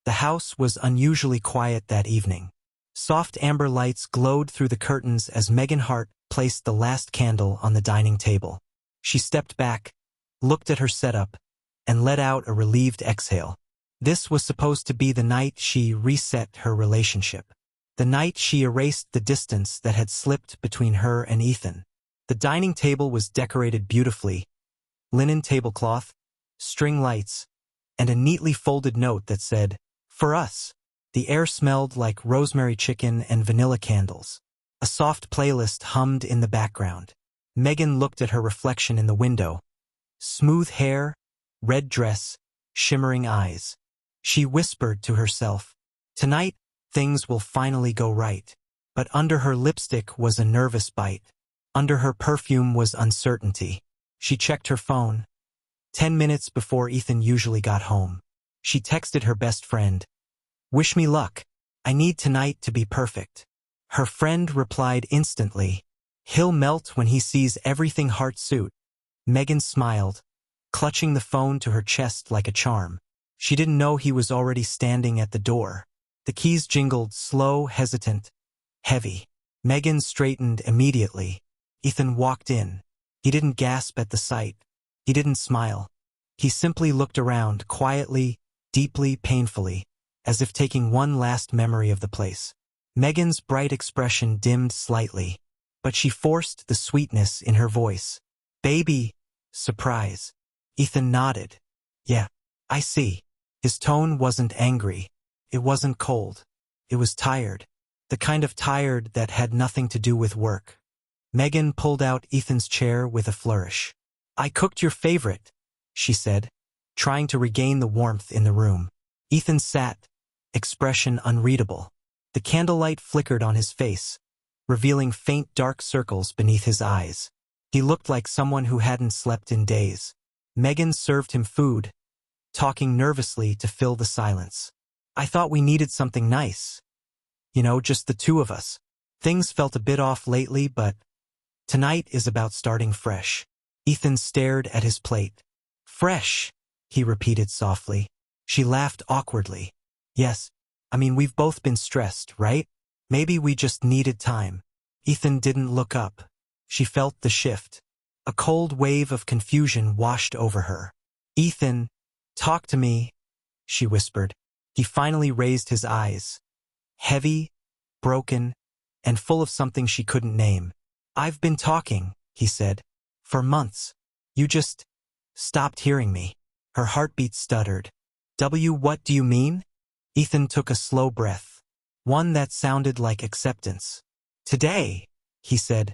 The house was unusually quiet that evening. Soft amber lights glowed through the curtains as Megan Hart placed the last candle on the dining table. She stepped back, looked at her setup, and let out a relieved exhale. This was supposed to be the night she reset her relationship. The night she erased the distance that had slipped between her and Ethan. The dining table was decorated beautifully. Linen tablecloth, string lights, and a neatly folded note that said, "For us." The air smelled like rosemary chicken and vanilla candles. A soft playlist hummed in the background. Megan looked at her reflection in the window. Smooth hair, red dress, shimmering eyes. She whispered to herself, "Tonight, things will finally go right." But under her lipstick was a nervous bite. Under her perfume was uncertainty. She checked her phone. 10 minutes before Ethan usually got home. She texted her best friend, "Wish me luck. I need tonight to be perfect." Her friend replied instantly, "He'll melt when he sees everything heart suit." Megan smiled, clutching the phone to her chest like a charm. She didn't know he was already standing at the door. The keys jingled, slow, hesitant, heavy. Megan straightened immediately. Ethan walked in. He didn't gasp at the sight. He didn't smile. He simply looked around, quietly, deeply, painfully, as if taking one last memory of the place. Megan's bright expression dimmed slightly, but she forced the sweetness in her voice. "Baby." Surprise. Ethan nodded. "Yeah, I see." His tone wasn't angry. It wasn't cold. It was tired. The kind of tired that had nothing to do with work. Megan pulled out Ethan's chair with a flourish. "I cooked your favorite," she said, trying to regain the warmth in the room. Ethan sat, expression unreadable. The candlelight flickered on his face, revealing faint dark circles beneath his eyes. He looked like someone who hadn't slept in days. Megan served him food, talking nervously to fill the silence. "I thought we needed something nice. Just the two of us. Things felt a bit off lately, but tonight is about starting fresh." Ethan stared at his plate. "Fresh," he repeated softly. She laughed awkwardly. "Yes, we've both been stressed, right? Maybe we just needed time." Ethan didn't look up. She felt the shift. A cold wave of confusion washed over her. "Ethan, talk to me," she whispered. He finally raised his eyes. Heavy, broken, and full of something she couldn't name. "I've been talking," he said. "For months. You just stopped hearing me." Her heartbeat stuttered. What do you mean?" Ethan took a slow breath, one that sounded like acceptance. "Today," he said,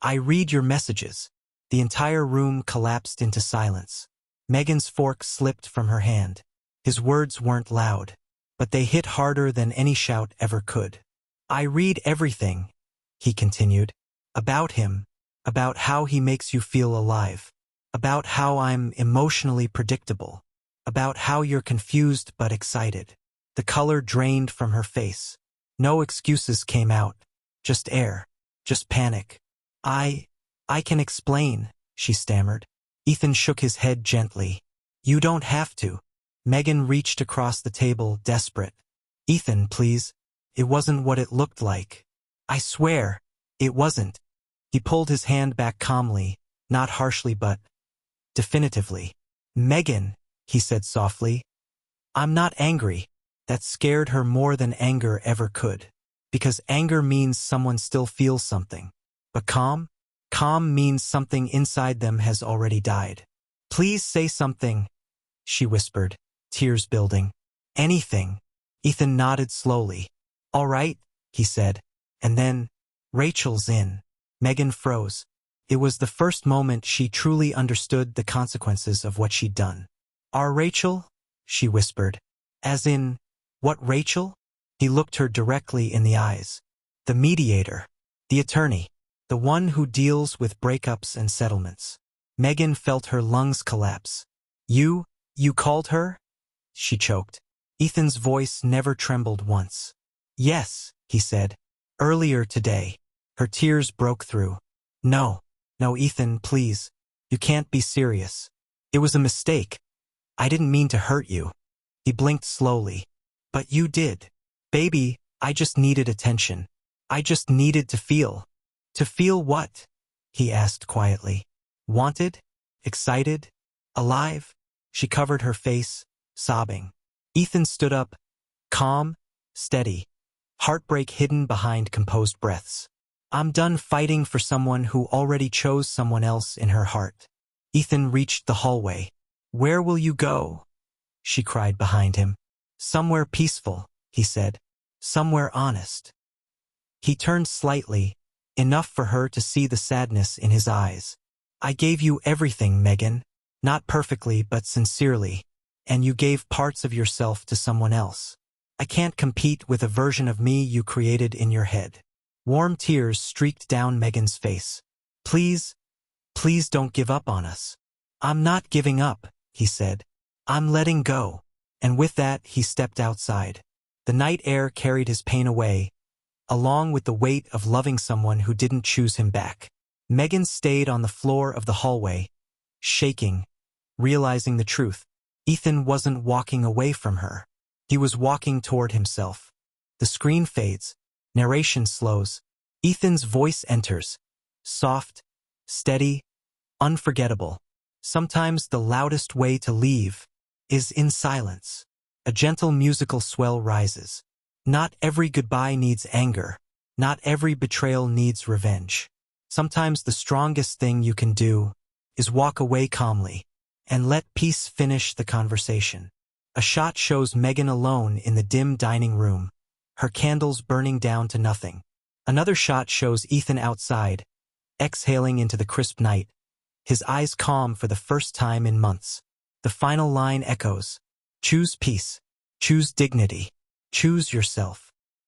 "I read your messages." The entire room collapsed into silence. Megan's fork slipped from her hand. His words weren't loud, but they hit harder than any shout ever could. "I read everything," he continued. "About him, about how he makes you feel alive, about how I'm emotionally predictable, about how you're confused but excited." The color drained from her face. No excuses came out, just air, just panic. I can explain," she stammered. Ethan shook his head gently. "You don't have to." Megan reached across the table, desperate. "Ethan, please. It wasn't what it looked like. I swear, it wasn't." He pulled his hand back calmly, not harshly but definitively. "Megan," he said softly, "I'm not angry." That scared her more than anger ever could. Because anger means someone still feels something. But calm means something inside them has already died. "Please say something," she whispered, tears building. "Anything." Ethan nodded slowly. "All right," he said. And then, "Rachel's in." Megan froze. It was the first moment she truly understood the consequences of what she'd done. "Our Rachel?" she whispered. "As in, what Rachel?" He looked her directly in the eyes. "The mediator. The attorney. The one who deals with breakups and settlements." Megan felt her lungs collapse. You called her?" she choked. Ethan's voice never trembled once. "Yes," he said. "Earlier today." Her tears broke through. No, Ethan, please. You can't be serious. It was a mistake. I didn't mean to hurt you." He blinked slowly. But you did. Baby, I just needed attention. I just needed to feel. To feel what? He asked quietly. Wanted? Excited? Alive? She covered her face, sobbing. Ethan stood up, calm, steady, heartbreak hidden behind composed breaths. I'm done fighting for someone who already chose someone else in her heart. Ethan reached the hallway. Where will you go? She cried behind him. Somewhere peaceful, he said. Somewhere honest. He turned slightly, enough for her to see the sadness in his eyes. I gave you everything, Megan. Not perfectly, but sincerely. And you gave parts of yourself to someone else. I can't compete with a version of me you created in your head. Warm tears streaked down Megan's face. Please, please don't give up on us. I'm not giving up, he said. I'm letting go. And with that, he stepped outside. The night air carried his pain away, along with the weight of loving someone who didn't choose him back. Megan stayed on the floor of the hallway, shaking, realizing the truth. Ethan wasn't walking away from her. He was walking toward himself. The screen fades. Narration slows. Ethan's voice enters. Soft, steady, unforgettable. Sometimes the loudest way to leave is in silence. A gentle musical swell rises. Not every goodbye needs anger. Not every betrayal needs revenge. Sometimes the strongest thing you can do is walk away calmly and let peace finish the conversation. A shot shows Megan alone in the dim dining room, her candles burning down to nothing. Another shot shows Ethan outside, exhaling into the crisp night, his eyes calm for the first time in months. The final line echoes. Choose peace. Choose dignity. Choose yourself.